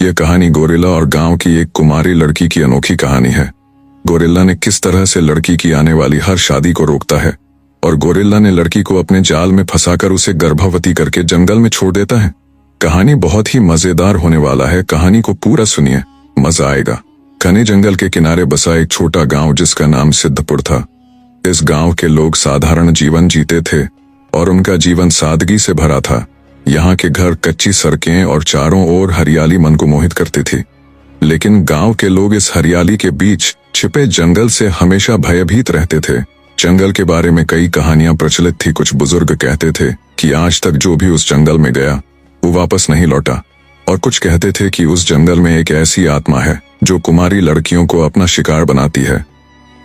यह कहानी गोरिल्ला और गांव की एक कुमारी लड़की की अनोखी कहानी है। गोरिल्ला ने किस तरह से लड़की की आने वाली हर शादी को रोकता है और गोरिल्ला ने लड़की को अपने जाल में फंसाकर उसे गर्भवती करके जंगल में छोड़ देता है। कहानी बहुत ही मजेदार होने वाला है। कहानी को पूरा सुनिए, मजा आएगा। घने जंगल के किनारे बसा एक छोटा गांव जिसका नाम सिद्धपुर था। इस गांव के लोग साधारण जीवन जीते थे और उनका जीवन सादगी से भरा था। यहाँ के घर, कच्ची सड़कें और चारों ओर हरियाली मन को मोहित करती थी। लेकिन गांव के लोग इस हरियाली के बीच छिपे जंगल से हमेशा भयभीत रहते थे। जंगल के बारे में कई कहानियां प्रचलित थी। कुछ बुजुर्ग कहते थे कि आज तक जो भी उस जंगल में गया वो वापस नहीं लौटा, और कुछ कहते थे कि उस जंगल में एक ऐसी आत्मा है जो कुमारी लड़कियों को अपना शिकार बनाती है।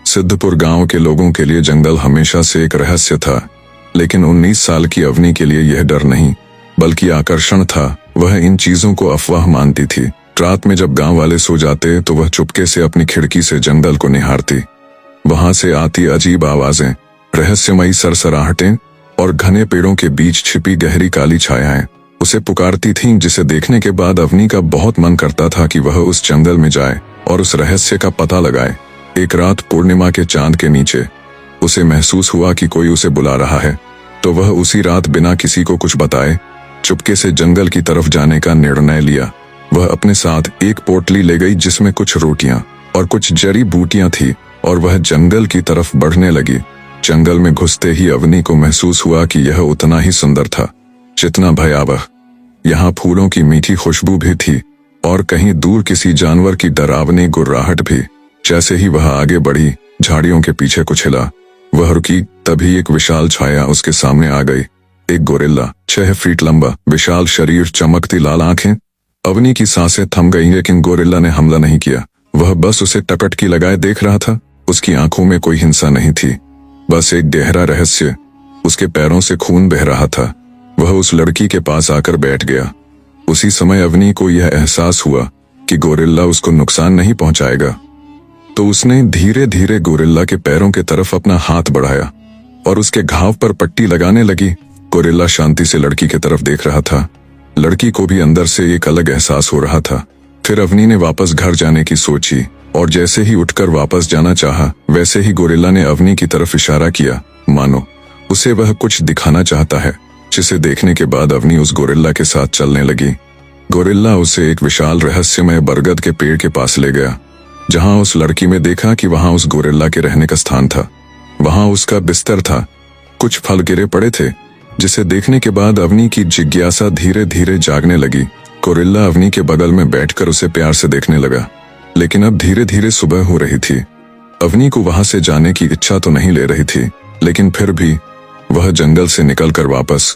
सिद्धपुर गांव के लोगों के लिए जंगल हमेशा से एक रहस्य था, लेकिन 19 साल की अवनी के लिए यह डर नहीं बल्कि आकर्षण था। वह इन चीजों को अफवाह मानती थी। रात में जब गांव वाले सो जाते तो वह चुपके से अपनी खिड़की से जंगल को निहारती। वहां से आती अजीब आवाजें, रहस्यमयी सरसराहटें और घने पेड़ों के बीच छिपी गहरी काली छायाएं उसे पुकारती थीं, जिसे देखने के बाद अवनी का बहुत मन करता था कि वह उस जंगल में जाए और उस रहस्य का पता लगाए। एक रात पूर्णिमा के चांद के नीचे उसे महसूस हुआ कि कोई उसे बुला रहा है, तो वह उसी रात बिना किसी को कुछ बताए चुपके से जंगल की तरफ जाने का निर्णय लिया। वह अपने साथ एक पोटली ले गई जिसमें कुछ रोटियां और कुछ जड़ी बूटियां थी और वह जंगल की तरफ बढ़ने लगी। जंगल में घुसते ही अवनी को महसूस हुआ कि यह उतना ही सुंदर था जितना भयावह। यहाँ फूलों की मीठी खुशबू भी थी और कहीं दूर किसी जानवर की डरावनी गुर्राहट भी। जैसे ही वह आगे बढ़ी, झाड़ियों के पीछे कुछ हिला। वह रुकी, तभी एक विशाल छाया उसके सामने आ गई। एक गोरिल्ला, 6 फीट लंबा, विशाल शरीर, चमकती लाल आंखें। अवनी की सांसें थम गईं, लेकिन गोरिल्ला ने हमला नहीं किया। वह बस उसे टकटकी लगाए देख रहा था। उसकी आंखों में कोई हिंसा नहीं थी, बस एक गहरा रहस्य। उसके पैरों से खून बह रहा था। वह उस लड़की के पास आकर बैठ गया। उसी समय अवनी को यह एहसास हुआ कि गोरिल्ला उसको नुकसान नहीं पहुंचाएगा, तो उसने धीरे धीरे गोरिल्ला के पैरों के तरफ अपना हाथ बढ़ाया और उसके घाव पर पट्टी लगाने लगी। गोरिल्ला शांति से लड़की की तरफ देख रहा था। लड़की को भी अंदर से एक अलग एहसास हो रहा था। फिर अवनी ने वापस घर जाने की सोची और जैसे ही उठकर वापस जाना चाहा, वैसे ही गोरिल्ला ने अवनी की तरफ इशारा किया, मानो उसे वह कुछ दिखाना चाहता है, जिसे देखने के बाद अवनी उस गोरिल्ला के साथ चलने लगी। गोरिल्ला उसे एक विशाल रहस्यमय बरगद के पेड़ के पास ले गया, जहां उस लड़की में देखा कि वहां उस गोरिल्ला के रहने का स्थान था। वहां उसका बिस्तर था, कुछ फल गिरे पड़े थे, जिसे देखने के बाद अवनी की जिज्ञासा धीरे धीरे जागने लगी। गोरिल्ला अवनी के बगल में बैठकर उसे प्यार से देखने लगा, लेकिन अब धीरे धीरे सुबह हो रही थी। अवनी को वहां से जाने की इच्छा तो नहीं ले रही थी, लेकिन फिर भी वह जंगल से निकलकर वापस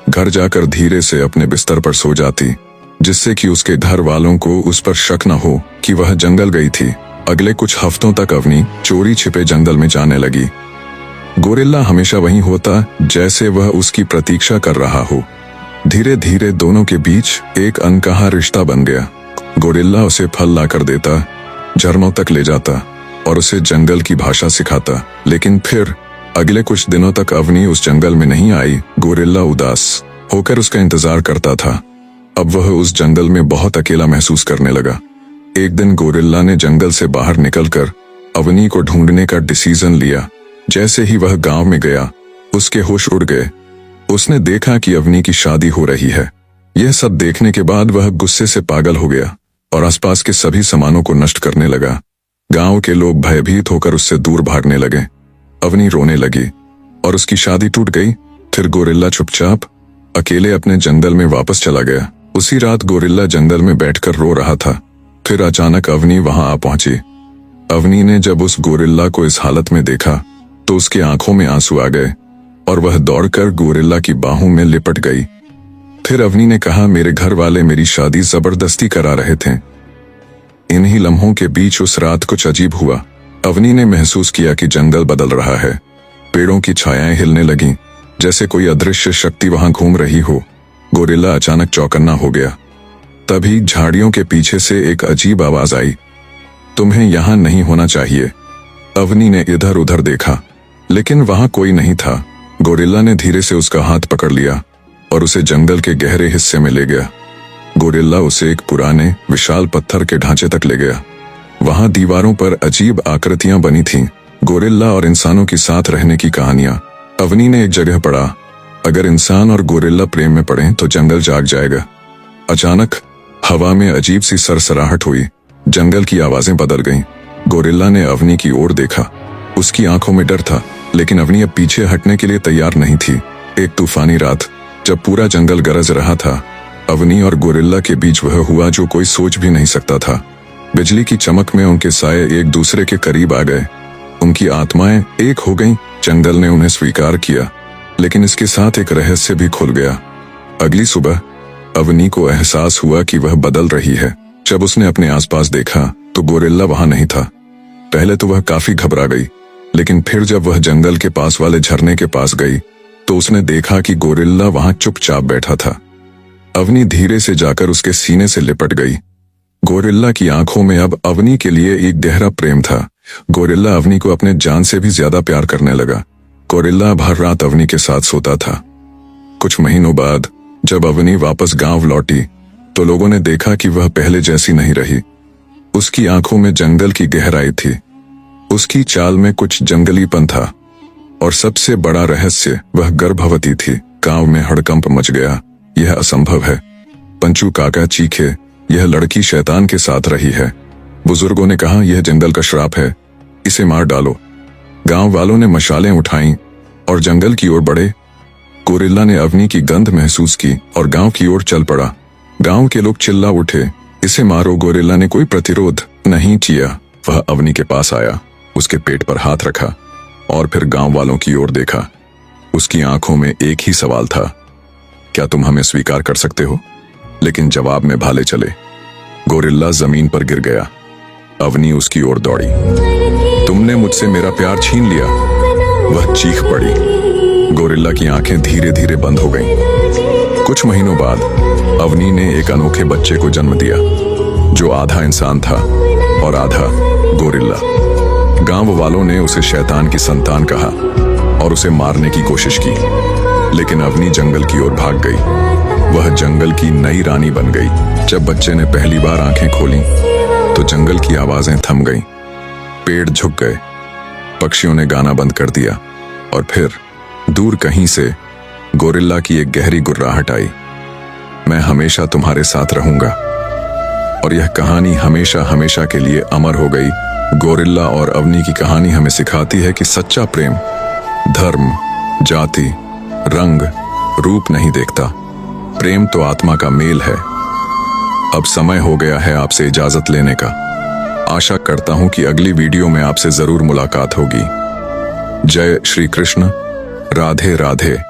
घर जाकर धीरे से अपने बिस्तर पर सो जाती, जिससे कि उसके घर वालों को उस पर शक न हो कि वह जंगल गई थी। अगले कुछ हफ्तों तक अवनी चोरी छिपे जंगल में जाने लगी। गोरिल्ला हमेशा वहीं होता, जैसे वह उसकी प्रतीक्षा कर रहा हो। धीरे धीरे दोनों के बीच एक अनकहा रिश्ता बन गया। गोरिल्ला उसे फल लाकर देता, झरनों तक ले जाता और उसे जंगल की भाषा सिखाता। लेकिन फिर अगले कुछ दिनों तक अवनी उस जंगल में नहीं आई। गोरिल्ला उदास होकर उसका इंतजार करता था। अब वह उस जंगल में बहुत अकेला महसूस करने लगा। एक दिन गोरिल्ला ने जंगल से बाहर निकलकर अवनी को ढूंढने का डिसीजन लिया। जैसे ही वह गांव में गया, उसके होश उड़ गए। उसने देखा कि अवनी की शादी हो रही है। यह सब देखने के बाद वह गुस्से से पागल हो गया और आसपास के सभी सामानों को नष्ट करने लगा। गांव के लोग भयभीत होकर उससे दूर भागने लगे। अवनी रोने लगी और उसकी शादी टूट गई। फिर गोरिल्ला चुपचाप अकेले अपने जंगल में वापस चला गया। उसी रात गोरिल्ला जंगल में बैठकर रो रहा था। फिर अचानक अवनी वहां आ पहुंची। अवनी ने जब उस गोरिल्ला को इस हालत में देखा तो उसकी आंखों में आंसू आ गए और वह दौड़कर गोरिल्ला की बाहों में लिपट गई। फिर अवनी ने कहा, मेरे घर वाले मेरी शादी जबरदस्ती करा रहे थे। इन्हीं लम्हों के बीच उस रात कुछ अजीब हुआ। अवनी ने महसूस किया कि जंगल बदल रहा है। पेड़ों की छायाएं हिलने लगीं, जैसे कोई अदृश्य शक्ति वहां घूम रही हो। गोरिल्ला अचानक चौकन्ना हो गया। तभी झाड़ियों के पीछे से एक अजीब आवाज आई, तुम्हें यहां नहीं होना चाहिए। अवनी ने इधर उधर देखा, लेकिन वहां कोई नहीं था। गोरिल्ला ने धीरे से उसका हाथ पकड़ लिया और उसे जंगल के गहरे हिस्से में ले गया। गोरिल्ला उसे एक पुराने विशाल पत्थर के ढांचे तक ले गया। वहां दीवारों पर अजीब आकृतियां बनी थीं, गोरिल्ला और इंसानों की साथ रहने की कहानियां। अवनी ने एक जगह पढ़ा, अगर इंसान और गोरिल्ला प्रेम में पड़े तो जंगल जाग जाएगा। अचानक हवा में अजीब सी सरसराहट हुई, जंगल की आवाजें बदल गईं। गोरिल्ला ने अवनी की ओर देखा। उसकी आंखों में डर था, लेकिन अवनी अब पीछे हटने के लिए तैयार नहीं थी। एक तूफानी रात, जब पूरा जंगल गरज रहा था, अवनी और गोरिल्ला के बीच वह हुआ जो कोई सोच भी नहीं सकता था। बिजली की चमक में उनके साए एक दूसरे के करीब आ गए। उनकी आत्माएं एक हो गईं। जंगल ने उन्हें स्वीकार किया, लेकिन इसके साथ एक रहस्य भी खुल गया। अगली सुबह अवनी को एहसास हुआ कि वह बदल रही है। जब उसने अपने आसपास देखा तो गोरिल्ला वहां नहीं था। पहले तो वह काफी घबरा गई, लेकिन फिर जब वह जंगल के पास वाले झरने के पास गई तो उसने देखा कि गोरिल्ला वहां चुपचाप बैठा था। अवनी धीरे से जाकर उसके सीने से लिपट गई। गोरिल्ला की आंखों में अब अवनी के लिए एक गहरा प्रेम था। गोरिल्ला अवनी को अपने जान से भी ज्यादा प्यार करने लगा। गोरिल्ला अब हर रात अवनी के साथ सोता था। कुछ महीनों बाद जब अवनी वापस गांव लौटी तो लोगों ने देखा कि वह पहले जैसी नहीं रही। उसकी आंखों में जंगल की गहराई थी, उसकी चाल में कुछ जंगलीपन था, और सबसे बड़ा रहस्य, वह गर्भवती थी। गांव में हड़कंप मच गया। यह असंभव है। पंचू काका चीखे, यह लड़की शैतान के साथ रही है। बुजुर्गों ने कहा, यह जंगल का श्राप है, इसे मार डालो। गांव वालों ने मशालें उठाईं और जंगल की ओर बढ़े। गोरिल्ला ने अवनी की गंध महसूस की और गांव की ओर चल पड़ा। गांव के लोग चिल्ला उठे, इसे मारो। गोरिल्ला ने कोई प्रतिरोध नहीं किया। वह अवनी के पास आया, उसके पेट पर हाथ रखा और फिर गांव वालों की ओर देखा। उसकी आंखों में एक ही सवाल था, क्या तुम हमें स्वीकार कर सकते हो? लेकिन जवाब में भाले चले। गोरिल्ला जमीन पर गिर गया। अवनी उसकी ओर दौड़ी। तुमने मुझसे मेरा प्यार छीन लिया, वह चीख पड़ी। गोरिल्ला की आंखें धीरे धीरे बंद हो गईं। कुछ महीनों बाद अवनी ने एक अनोखे बच्चे को जन्म दिया, जो आधा इंसान था और आधा गोरिल्ला। गांव वालों ने उसे शैतान की संतान कहा और उसे मारने की कोशिश की, लेकिन अवनी जंगल की ओर भाग गई। वह जंगल की नई रानी बन गई। जब बच्चे ने पहली बार आंखें खोलीं तो जंगल की आवाजें थम गईं। पेड़ झुक गए, पक्षियों ने गाना बंद कर दिया, और फिर दूर कहीं से गोरिल्ला की एक गहरी गुर्राहट आई, मैं हमेशा तुम्हारे साथ रहूंगा। और यह कहानी हमेशा हमेशा के लिए अमर हो गई। गोरिल्ला और अवनी की कहानी हमें सिखाती है कि सच्चा प्रेम धर्म, जाति, रंग, रूप नहीं देखता। प्रेम तो आत्मा का मेल है। अब समय हो गया है आपसे इजाजत लेने का। आशा करता हूं कि अगली वीडियो में आपसे जरूर मुलाकात होगी। जय श्री कृष्ण। राधे राधे।